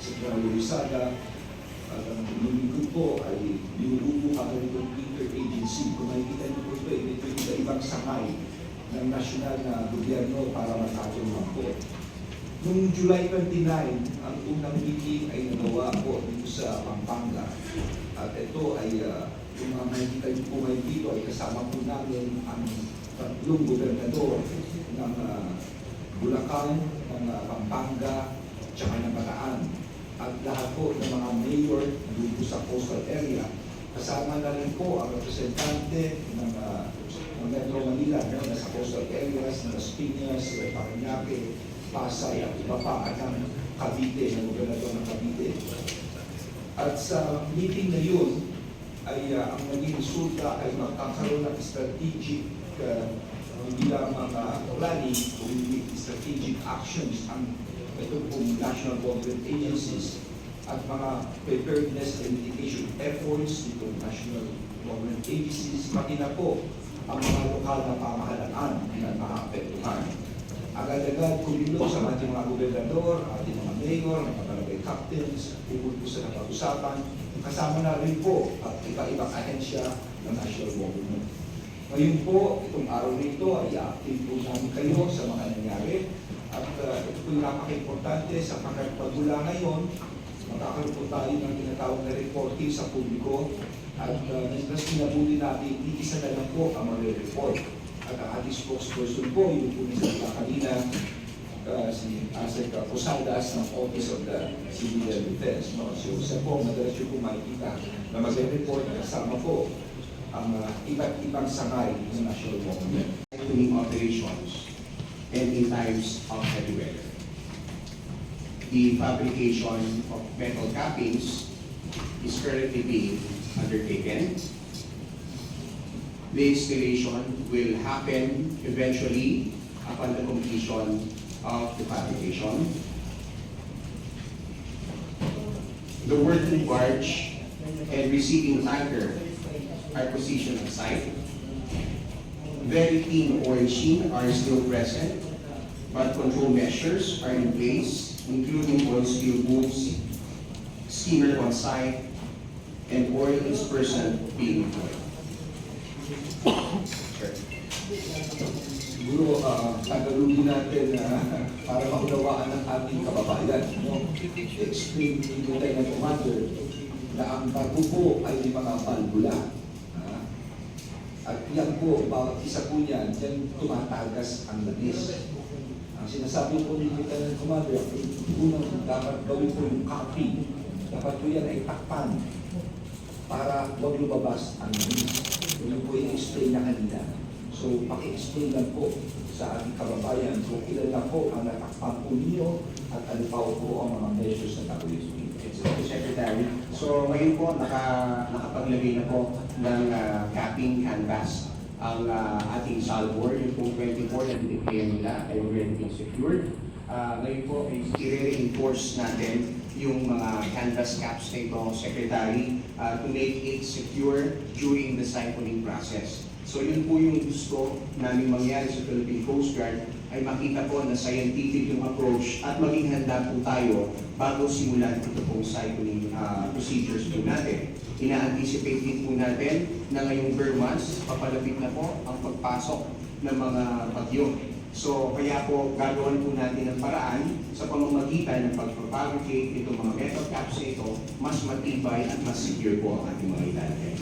Secretary Rizada. At ang lumingkod po ay binubuo kami ng interagency. Kung makikita niyo po ito iba-ibang sangay ng nasyonal na gobyerno para matulungan po. Noong July 29, ang unang meeting ay nagawa po dito sa Pampanga. At ito ay, yung mga makikita niyo po ngayon dito ay kasama po namin ang tatlong gobernador ng Bulacan, ng Pampanga, at saka ng Bataan. At lahat po ng mga mayor dito sa coastal area. Kasama na rin po ang representante ng Metro Manila na sa coastal areas, ng Las Piñas, Parañaque, Pasay at iba pa at ang Cavite, ng gobernador ng Cavite. At sa meeting na yun, ay ang naging resulta ay magkakaroon ng strategic hindi lang mga planning, kundi strategic actions ang ito pong national government agencies at mga preparedness and mitigation efforts nitong national government agencies, pati na po ang mga lokal na pamahalaan na maapektuhan. Agad-agad kumilo sa ating mga gobernador, ating mga mayor, mga barangay captains, pupunto sa napag-usapan, kasama na rin po at iba-ibang ahensya ng national government. Ngayon po, itong araw nito ay i-active po namin kayo sa mga nangyari. At ito po yung napaka-importante sa pagpagmula ngayon, magkakaroon po tayo ng tinatawag na reporting sa publiko at mas pinabuti natin, isa na lang po ang mag-report. At ang ating spokesperson po, yung po nisa kanina, si Asek Posadas ng Office of the Civil Defense. No? So siya po, madalas yung po makikita na mag-report na kasama po ang iba't ibang sangay ng national government. Operations and in times of heavy weather. The fabrication of metal cappings is currently being undertaken. The installation will happen eventually upon the completion of the fabrication. The working barge and receiving tanker are positioned on site. Very thin oil sheen are still present, but control measures are in place, including oil spill booms, skimmer on site, and oil dispersant being employed. Siguro, tagalugin natin para maunawaan ng ating kababayan. No? Explain dito tayo ng commander na ang bago po ay mga balbula. At yan po, bawat isa po niyan, yan tumatagas ang langis. Ang sinasabi po ni Lieutenant Commander, unang dapat gawin po yung copy. Dapat po yan ay takpan para huwag lumabas ang langis. Yun po yung explain na kanina. So, paki-explain lang po sa ating kababayan kung ilan na po ang natakpan po niyo at ano pa po ang mga measures na gagawin. Secretary. So ngayon po nakapaglagay na po ng capping canvas ang ating salvor, yung pong 24 na diniplayan nila ay already been secured. Ngayon po ay i-reinforce natin yung mga canvas caps na ito, Secretary, to make it secure during the siphoning process. So yun po yung gusto namin mangyari sa Philippine Coast Guard ay makita po na scientific yung approach at maging handa po tayo bago simulan ito pong siphoning procedures po natin. Ina-anticipate din po natin na ngayong bare months, papalapit na po ang pagpasok ng mga bagyo. So kaya po gagawin po natin ang paraan sa pamamagitan ng pag-fabricate itong mga metal caps na ito, mas matibay at mas secure po ang ating mga ilalagay.